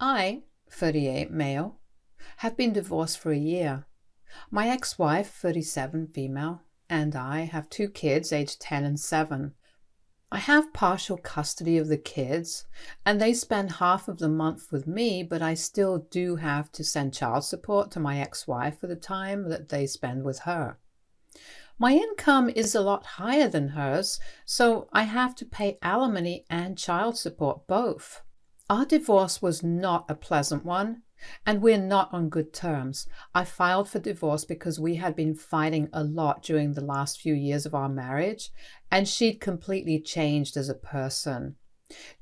I, 38 male, have been divorced for a year. My ex-wife, 37 female, and I have two kids aged 10 and 7. I have partial custody of the kids, and they spend half of the month with me, but I still do have to send child support to my ex-wife for the time that they spend with her. My income is a lot higher than hers, so I have to pay alimony and child support both. Our divorce was not a pleasant one, and we're not on good terms. I filed for divorce because we had been fighting a lot during the last few years of our marriage, and she'd completely changed as a person.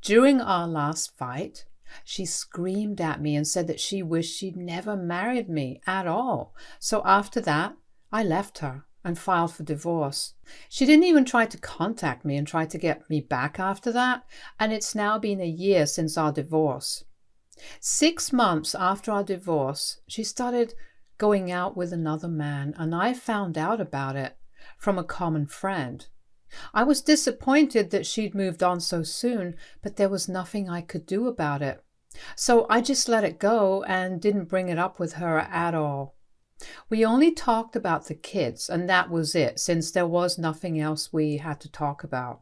During our last fight, she screamed at me and said that she wished she'd never married me at all. So after that, I left her and filed for divorce. She didn't even try to contact me and try to get me back after that, and it's now been a year since our divorce. 6 months after our divorce, she started going out with another man, and I found out about it from a common friend. I was disappointed that she'd moved on so soon, but there was nothing I could do about it. So I just let it go and didn't bring it up with her at all. We only talked about the kids, and that was it, since there was nothing else we had to talk about.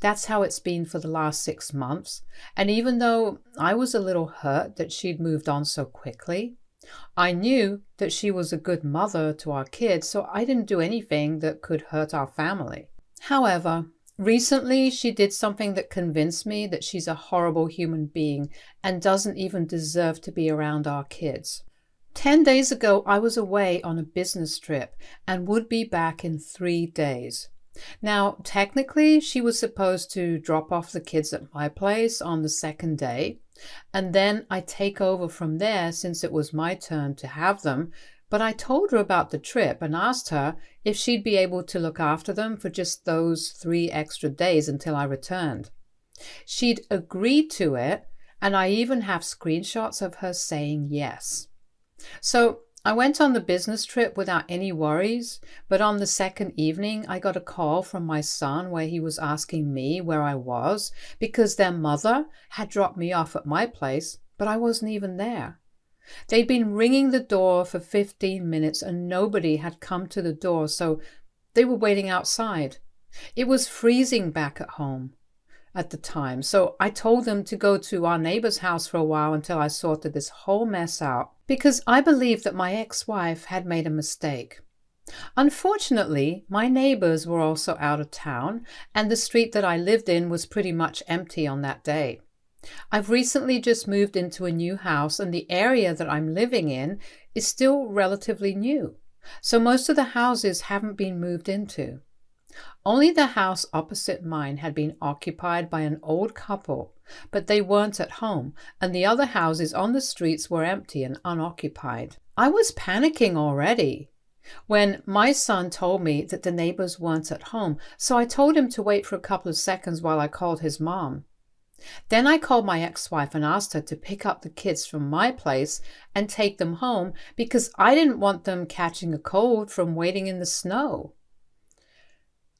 That's how it's been for the last 6 months, and even though I was a little hurt that she'd moved on so quickly, I knew that she was a good mother to our kids, so I didn't do anything that could hurt our family. However, recently she did something that convinced me that she's a horrible human being and doesn't even deserve to be around our kids. 10 days ago, I was away on a business trip and would be back in 3 days. Now, technically, she was supposed to drop off the kids at my place on the second day, and then I take over from there since it was my turn to have them, but I told her about the trip and asked her if she'd be able to look after them for just those 3 extra days until I returned. She'd agreed to it, and I even have screenshots of her saying yes. So I went on the business trip without any worries, but on the second evening I got a call from my son where he was asking me where I was because their mother had dropped me off at my place, but I wasn't even there. They'd been ringing the door for 15 minutes and nobody had come to the door, so they were waiting outside. It was freezing back at home at the time, so I told them to go to our neighbor's house for a while until I sorted this whole mess out, because I believed that my ex-wife had made a mistake. Unfortunately, my neighbors were also out of town, and the street that I lived in was pretty much empty on that day. I've recently just moved into a new house, and the area that I'm living in is still relatively new, so most of the houses haven't been moved into. Only the house opposite mine had been occupied by an old couple, but they weren't at home, and the other houses on the streets were empty and unoccupied. I was panicking already when my son told me that the neighbors weren't at home, so I told him to wait for a couple of seconds while I called his mom. Then I called my ex-wife and asked her to pick up the kids from my place and take them home because I didn't want them catching a cold from waiting in the snow.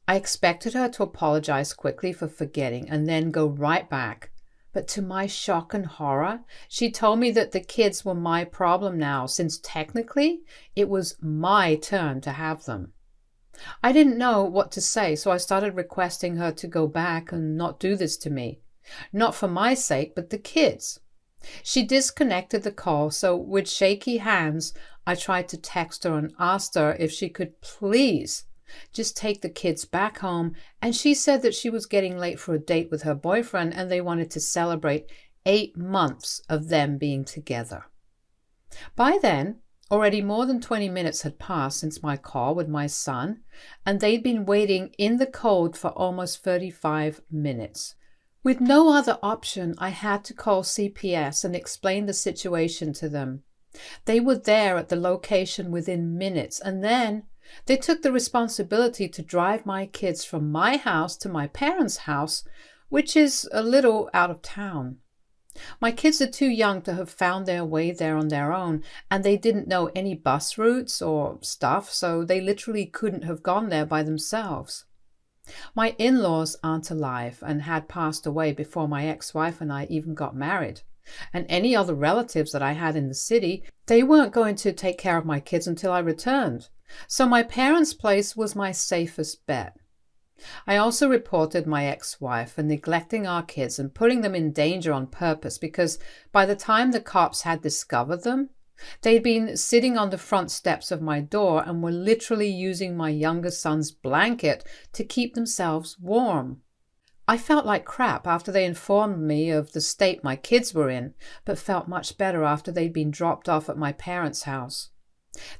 I expected her to apologize quickly for forgetting and then go right back. But to my shock and horror, she told me that the kids were my problem now, since technically it was my turn to have them. I didn't know what to say, so I started requesting her to go back and not do this to me. Not for my sake, but the kids. She disconnected the call, so with shaky hands, I tried to text her and asked her if she could please just take the kids back home, and she said that she was getting late for a date with her boyfriend and they wanted to celebrate 8 months of them being together. By then, already more than 20 minutes had passed since my call with my son, and they'd been waiting in the cold for almost 35 minutes. With no other option, I had to call CPS and explain the situation to them. They were there at the location within minutes, and then they took the responsibility to drive my kids from my house to my parents' house, which is a little out of town. My kids are too young to have found their way there on their own, and they didn't know any bus routes or stuff, so they literally couldn't have gone there by themselves. My in-laws aren't alive and had passed away before my ex-wife and I even got married. And any other relatives that I had in the city, they weren't going to take care of my kids until I returned. So my parents' place was my safest bet. I also reported my ex-wife for neglecting our kids and putting them in danger on purpose because by the time the cops had discovered them, they'd been sitting on the front steps of my door and were literally using my younger son's blanket to keep themselves warm. I felt like crap after they informed me of the state my kids were in, but felt much better after they'd been dropped off at my parents' house.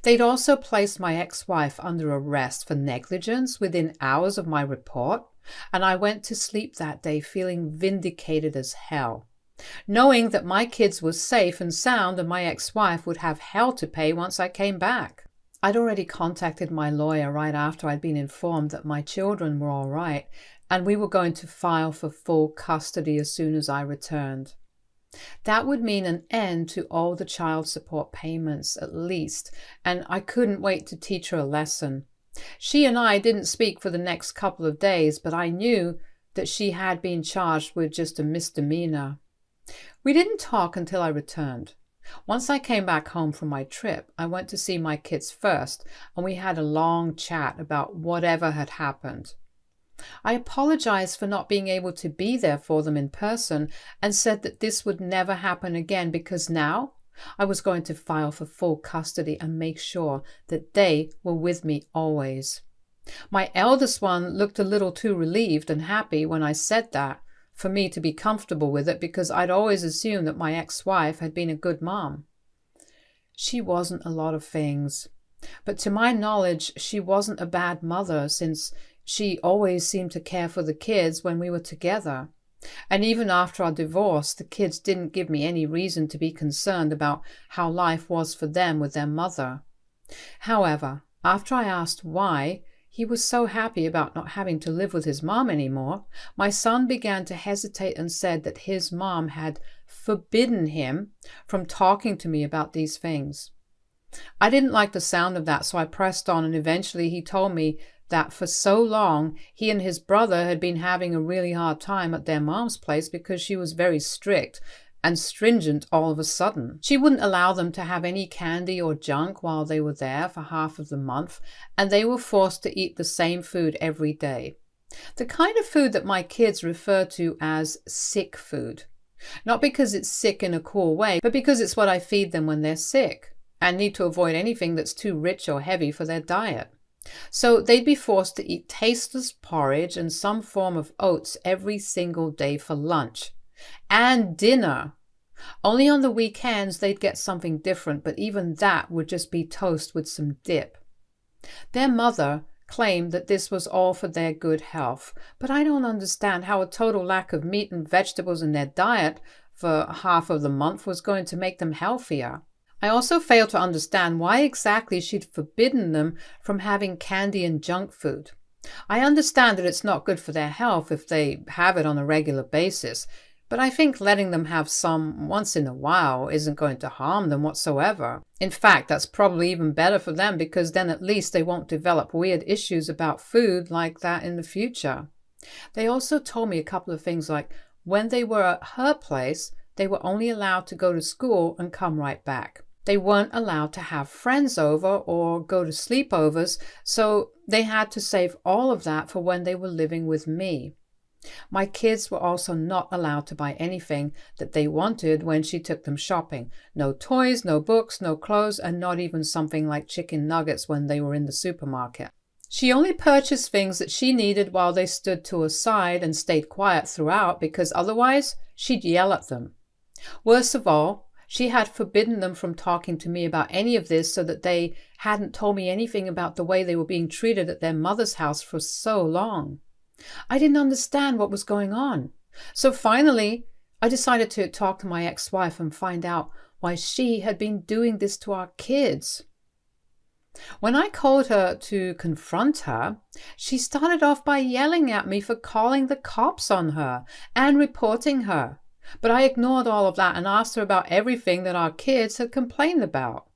They'd also placed my ex-wife under arrest for negligence within hours of my report, and I went to sleep that day feeling vindicated as hell, knowing that my kids were safe and sound and my ex-wife would have hell to pay once I came back. I'd already contacted my lawyer right after I'd been informed that my children were all right, and we were going to file for full custody as soon as I returned. That would mean an end to all the child support payments at least, and I couldn't wait to teach her a lesson. She and I didn't speak for the next couple of days, but I knew that she had been charged with just a misdemeanor. We didn't talk until I returned. Once I came back home from my trip, I went to see my kids first, and we had a long chat about whatever had happened. I apologized for not being able to be there for them in person and said that this would never happen again because now I was going to file for full custody and make sure that they were with me always. My eldest one looked a little too relieved and happy when I said that for me to be comfortable with it because I'd always assumed that my ex-wife had been a good mom. She wasn't a lot of things, but to my knowledge, she wasn't a bad mother since she always seemed to care for the kids when we were together. And even after our divorce, the kids didn't give me any reason to be concerned about how life was for them with their mother. However, after I asked why he was so happy about not having to live with his mom anymore, my son began to hesitate and said that his mom had forbidden him from talking to me about these things. I didn't like the sound of that, so I pressed on, and eventually he told me that for so long he and his brother had been having a really hard time at their mom's place because she was very strict and stringent all of a sudden. She wouldn't allow them to have any candy or junk while they were there for half of the month, and they were forced to eat the same food every day. The kind of food that my kids refer to as sick food. Not because it's sick in a cool way, but because it's what I feed them when they're sick and need to avoid anything that's too rich or heavy for their diet. So they'd be forced to eat tasteless porridge and some form of oats every single day for lunch and dinner. Only on the weekends they'd get something different, but even that would just be toast with some dip. Their mother claimed that this was all for their good health, but I don't understand how a total lack of meat and vegetables in their diet for half of the month was going to make them healthier. I also fail to understand why exactly she'd forbidden them from having candy and junk food. I understand that it's not good for their health if they have it on a regular basis, but I think letting them have some once in a while isn't going to harm them whatsoever. In fact, that's probably even better for them because then at least they won't develop weird issues about food like that in the future. They also told me a couple of things like when they were at her place, they were only allowed to go to school and come right back. They weren't allowed to have friends over or go to sleepovers, so they had to save all of that for when they were living with me. My kids were also not allowed to buy anything that they wanted when she took them shopping. No toys, no books, no clothes, and not even something like chicken nuggets when they were in the supermarket. She only purchased things that she needed while they stood to her side and stayed quiet throughout because otherwise she'd yell at them. Worst of all, she had forbidden them from talking to me about any of this so that they hadn't told me anything about the way they were being treated at their mother's house for so long. I didn't understand what was going on. So finally, I decided to talk to my ex-wife and find out why she had been doing this to our kids. When I called her to confront her, she started off by yelling at me for calling the cops on her and reporting her. But I ignored all of that and asked her about everything that our kids had complained about.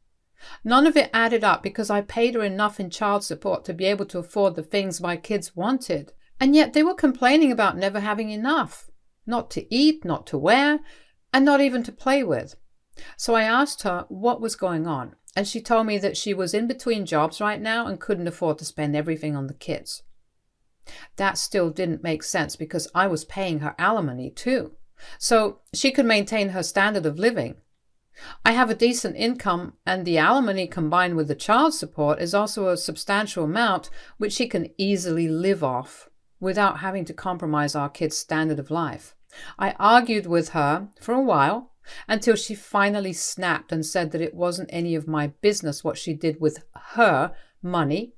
None of it added up because I paid her enough in child support to be able to afford the things my kids wanted. And yet they were complaining about never having enough. Not to eat, not to wear, and not even to play with. So I asked her what was going on, and she told me that she was in between jobs right now and couldn't afford to spend everything on the kids. That still didn't make sense because I was paying her alimony too, so she could maintain her standard of living. I have a decent income, and the alimony combined with the child support is also a substantial amount which she can easily live off without having to compromise our kids' standard of life. I argued with her for a while until she finally snapped and said that it wasn't any of my business what she did with her money,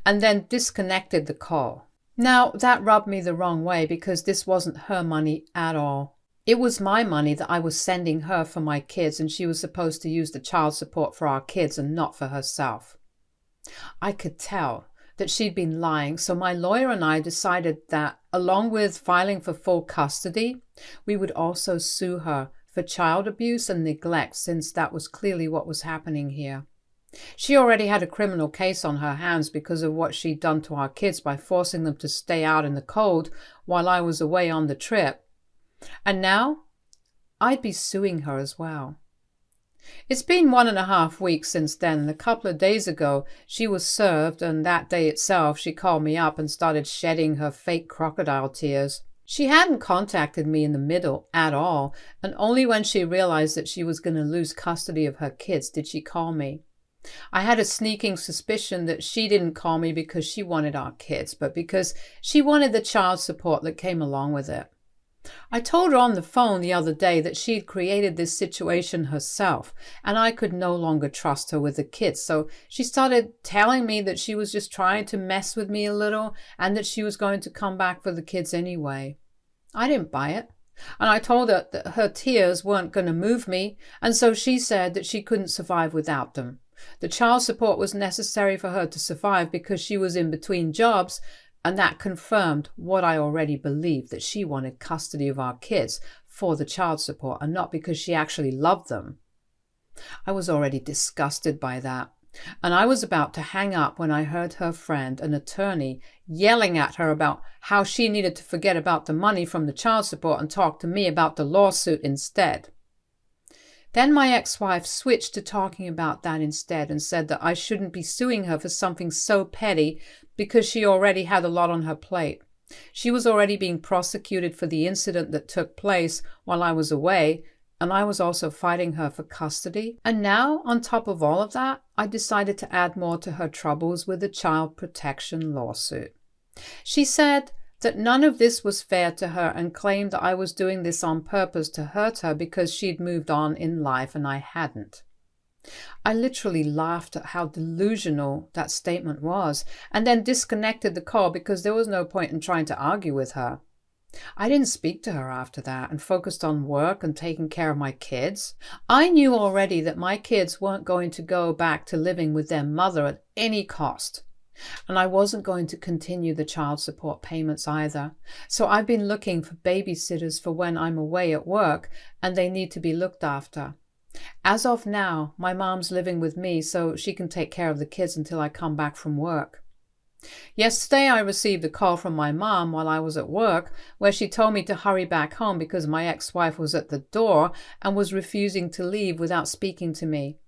and then disconnected the call. Now, that rubbed me the wrong way because this wasn't her money at all. It was my money that I was sending her for my kids, and she was supposed to use the child support for our kids and not for herself. I could tell that she'd been lying, so my lawyer and I decided that, along with filing for full custody, we would also sue her for child abuse and neglect, since that was clearly what was happening here. She already had a criminal case on her hands because of what she'd done to our kids by forcing them to stay out in the cold while I was away on the trip. And now I'd be suing her as well. It's been 1.5 weeks since then, and a couple of days ago she was served, and that day itself she called me up and started shedding her fake crocodile tears. She hadn't contacted me in the middle at all, and only when she realized that she was going to lose custody of her kids did she call me. I had a sneaking suspicion that she didn't call me because she wanted our kids, but because she wanted the child support that came along with it. I told her on the phone the other day that she had created this situation herself, and I could no longer trust her with the kids, so she started telling me that she was just trying to mess with me a little and that she was going to come back for the kids anyway. I didn't buy it, and I told her that her tears weren't going to move me, and so she said that she couldn't survive without them. The child support was necessary for her to survive because she was in between jobs, and that confirmed what I already believed, that she wanted custody of our kids for the child support and not because she actually loved them. I was already disgusted by that, and I was about to hang up when I heard her friend, an attorney, yelling at her about how she needed to forget about the money from the child support and talk to me about the lawsuit instead. Then my ex-wife switched to talking about that instead and said that I shouldn't be suing her for something so petty because she already had a lot on her plate. She was already being prosecuted for the incident that took place while I was away, and I was also fighting her for custody. And now, on top of all of that, I decided to add more to her troubles with a child protection lawsuit. She said that none of this was fair to her and claimed that I was doing this on purpose to hurt her because she'd moved on in life and I hadn't. I literally laughed at how delusional that statement was, and then disconnected the call because there was no point in trying to argue with her. I didn't speak to her after that and focused on work and taking care of my kids. I knew already that my kids weren't going to go back to living with their mother at any cost. And I wasn't going to continue the child support payments either. So I've been looking for babysitters for when I'm away at work and they need to be looked after. As of now, my mom's living with me so she can take care of the kids until I come back from work. Yesterday I received a call from my mom while I was at work where she told me to hurry back home because my ex-wife was at the door and was refusing to leave without speaking to me.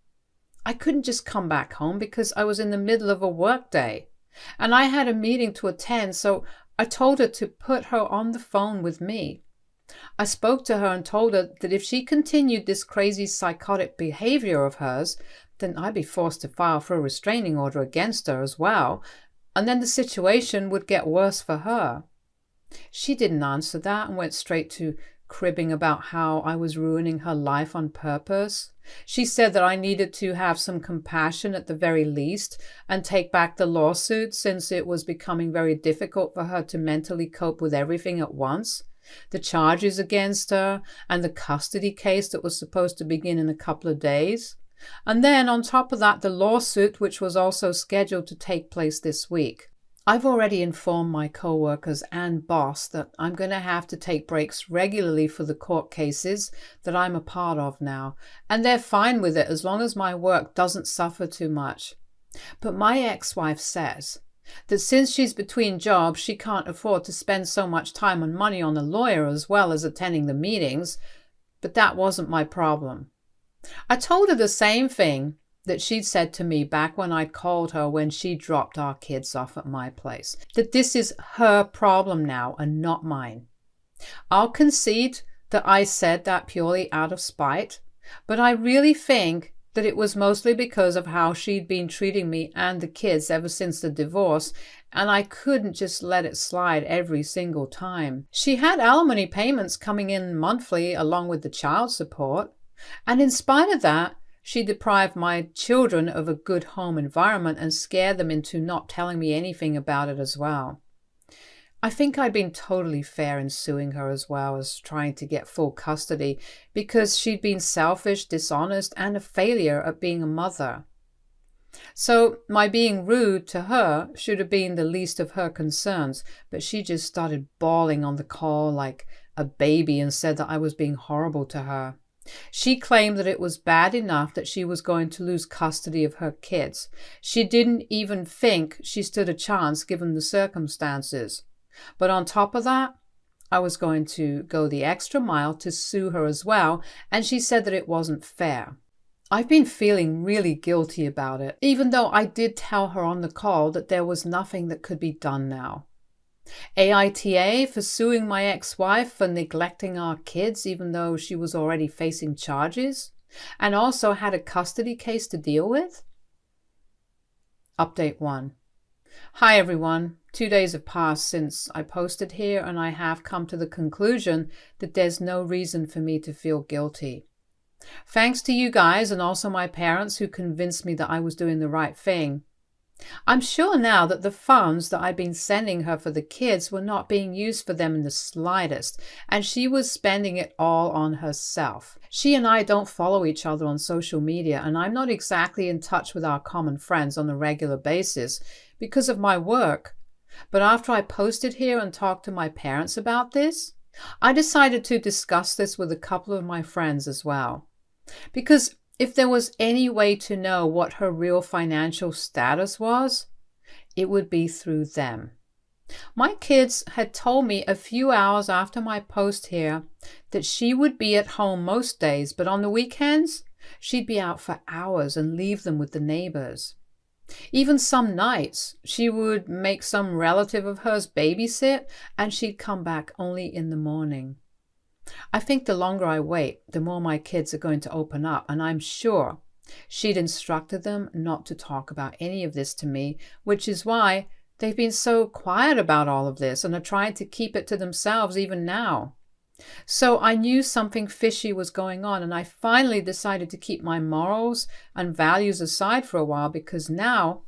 I couldn't just come back home because I was in the middle of a work day, and I had a meeting to attend, so I told her to put her on the phone with me. I spoke to her and told her that if she continued this crazy psychotic behavior of hers, then I'd be forced to file for a restraining order against her as well, and then the situation would get worse for her. She didn't answer that and went straight to cribbing about how I was ruining her life on purpose. She said that I needed to have some compassion at the very least and take back the lawsuit since it was becoming very difficult for her to mentally cope with everything at once. The charges against her and the custody case that was supposed to begin in a couple of days. And then on top of that, the lawsuit, which was also scheduled to take place this week. I've already informed my co-workers and boss that I'm going to have to take breaks regularly for the court cases that I'm a part of now, and they're fine with it as long as my work doesn't suffer too much. But my ex-wife says that since she's between jobs, she can't afford to spend so much time and money on a lawyer as well as attending the meetings, But that wasn't my problem. I told her the same thing that she'd said to me back when I'd called her when she dropped our kids off at my place, that this is her problem now and not mine. I'll concede that I said that purely out of spite, but I really think that it was mostly because of how she'd been treating me and the kids ever since the divorce, and I couldn't just let it slide every single time. She had alimony payments coming in monthly along with the child support, and in spite of that, she deprived my children of a good home environment and scared them into not telling me anything about it as well. I think I'd been totally fair in suing her as well as trying to get full custody because she'd been selfish, dishonest, and a failure at being a mother. So my being rude to her should have been the least of her concerns, but she just started bawling on the call like a baby and said that I was being horrible to her. She claimed that it was bad enough that she was going to lose custody of her kids. She didn't even think she stood a chance given the circumstances. But on top of that, I was going to go the extra mile to sue her as well, and she said that it wasn't fair. I've been feeling really guilty about it, even though I did tell her on the call that there was nothing that could be done now. AITA for suing my ex-wife for neglecting our kids even though she was already facing charges, and also had a custody case to deal with? Update 1. Hi everyone. 2 days have passed since I posted here, and I have come to the conclusion that there's no reason for me to feel guilty. Thanks to you guys and also my parents who convinced me that I was doing the right thing. I'm sure now that the funds that I'd been sending her for the kids were not being used for them in the slightest, and she was spending it all on herself. She and I don't follow each other on social media, and I'm not exactly in touch with our common friends on a regular basis because of my work. But after I posted here and talked to my parents about this, I decided to discuss this with a couple of my friends as well. Because if there was any way to know what her real financial status was, it would be through them. My kids had told me a few hours after my post here that she would be at home most days, but on the weekends, she'd be out for hours and leave them with the neighbors. Even some nights, she would make some relative of hers babysit, and she'd come back only in the morning. I think the longer I wait, the more my kids are going to open up, and I'm sure she'd instructed them not to talk about any of this to me, which is why they've been so quiet about all of this and are trying to keep it to themselves even now. So I knew something fishy was going on, and I finally decided to keep my morals and values aside for a while because now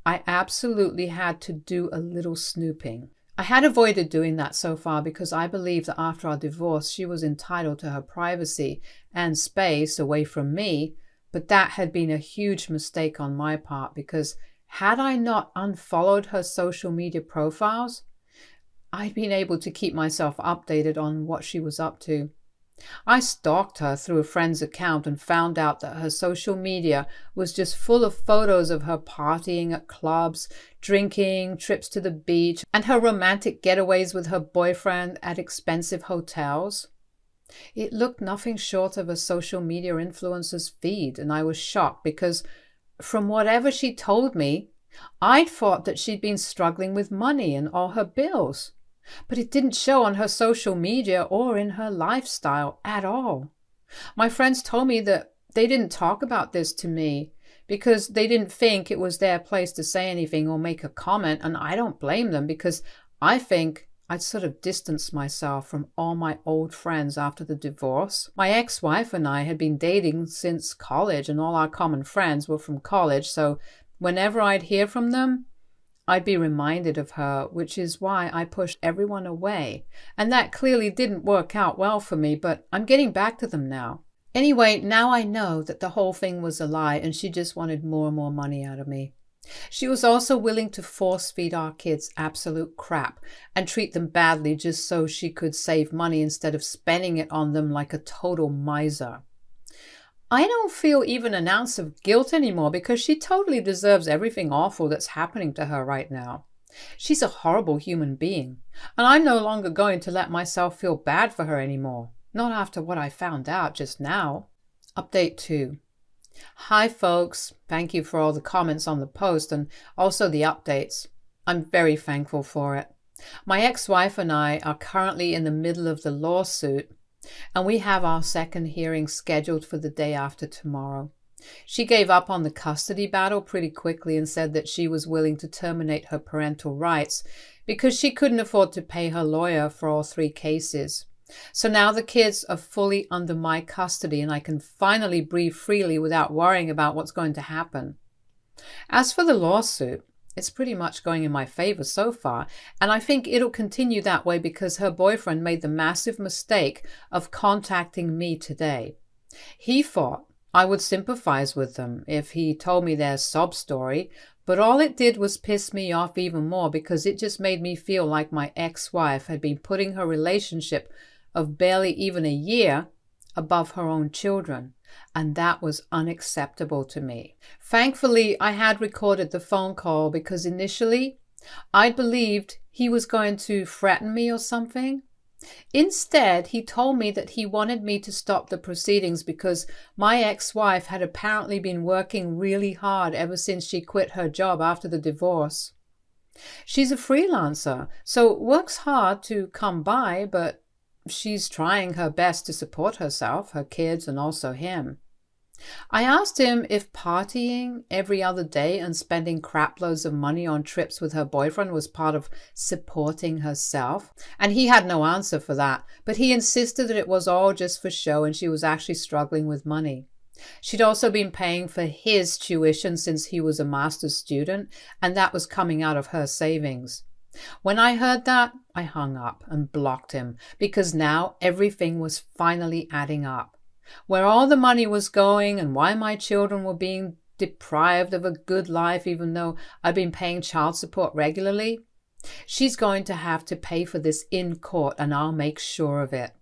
I absolutely had to do a little snooping. I had avoided doing that so far because I believed that after our divorce she was entitled to her privacy and space away from me, but that had been a huge mistake on my part because had I not unfollowed her social media profiles, I'd been able to keep myself updated on what she was up to. I stalked her through a friend's account and found out that her social media was just full of photos of her partying at clubs, drinking, trips to the beach, and her romantic getaways with her boyfriend at expensive hotels. It looked nothing short of a social media influencer's feed, and I was shocked because from whatever she told me, I'd thought that she'd been struggling with money and all her bills. But it didn't show on her social media or in her lifestyle at all. My friends told me that they didn't talk about this to me because they didn't think it was their place to say anything or make a comment, and I don't blame them because I think I'd sort of distanced myself from all my old friends after the divorce. My ex-wife and I had been dating since college, and all our common friends were from college, so whenever I'd hear from them, I'd be reminded of her, which is why I pushed everyone away. And that clearly didn't work out well for me, but I'm getting back to them now. Anyway, now I know that the whole thing was a lie and she just wanted more and more money out of me. She was also willing to force feed our kids absolute crap and treat them badly just so she could save money instead of spending it on them like a total miser. I don't feel even an ounce of guilt anymore because she totally deserves everything awful that's happening to her right now. She's a horrible human being, and I'm no longer going to let myself feel bad for her anymore. Not after what I found out just now. Update 2. Hi folks, thank you for all the comments on the post and also the updates. I'm very thankful for it. My ex-wife and I are currently in the middle of the lawsuit, and we have our second hearing scheduled for the day after tomorrow. She gave up on the custody battle pretty quickly and said that she was willing to terminate her parental rights because she couldn't afford to pay her lawyer for all 3 cases. So now the kids are fully under my custody and I can finally breathe freely without worrying about what's going to happen. As for the lawsuit, it's pretty much going in my favor so far, and I think it'll continue that way because her boyfriend made the massive mistake of contacting me today. He thought I would sympathize with them if he told me their sob story, but all it did was piss me off even more because it just made me feel like my ex-wife had been putting her relationship of barely even a year above her own children, and that was unacceptable to me. Thankfully, I had recorded the phone call because initially I believed he was going to threaten me or something. Instead, he told me that he wanted me to stop the proceedings because my ex-wife had apparently been working really hard ever since she quit her job after the divorce. She's a freelancer, so works hard to come by, but she's trying her best to support herself, her kids, and also him. I asked him if partying every other day and spending crap loads of money on trips with her boyfriend was part of supporting herself, and he had no answer for that, but he insisted that it was all just for show and she was actually struggling with money. She'd also been paying for his tuition since he was a master's student, and that was coming out of her savings. When I heard that, I hung up and blocked him because now everything was finally adding up. Where all the money was going and why my children were being deprived of a good life even though I'd been paying child support regularly. She's going to have to pay for this in court and I'll make sure of it.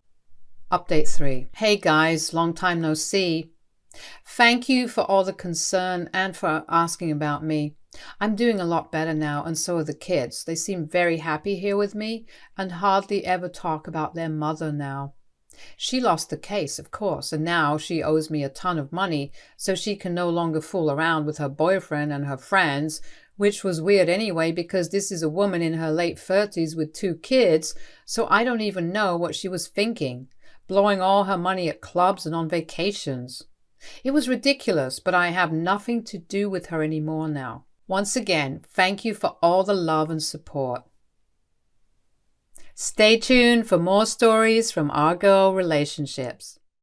Update 3. Hey guys, long time no see. Thank you for all the concern and for asking about me. I'm doing a lot better now and so are the kids. They seem very happy here with me and hardly ever talk about their mother now. She lost the case, of course, and now she owes me a ton of money, so she can no longer fool around with her boyfriend and her friends, which was weird anyway because this is a woman in her late 30s with 2 kids, so I don't even know what she was thinking, blowing all her money at clubs and on vacations. It was ridiculous, but I have nothing to do with her anymore now. Once again, thank you for all the love and support. Stay tuned for more stories from Our Girl Relationships.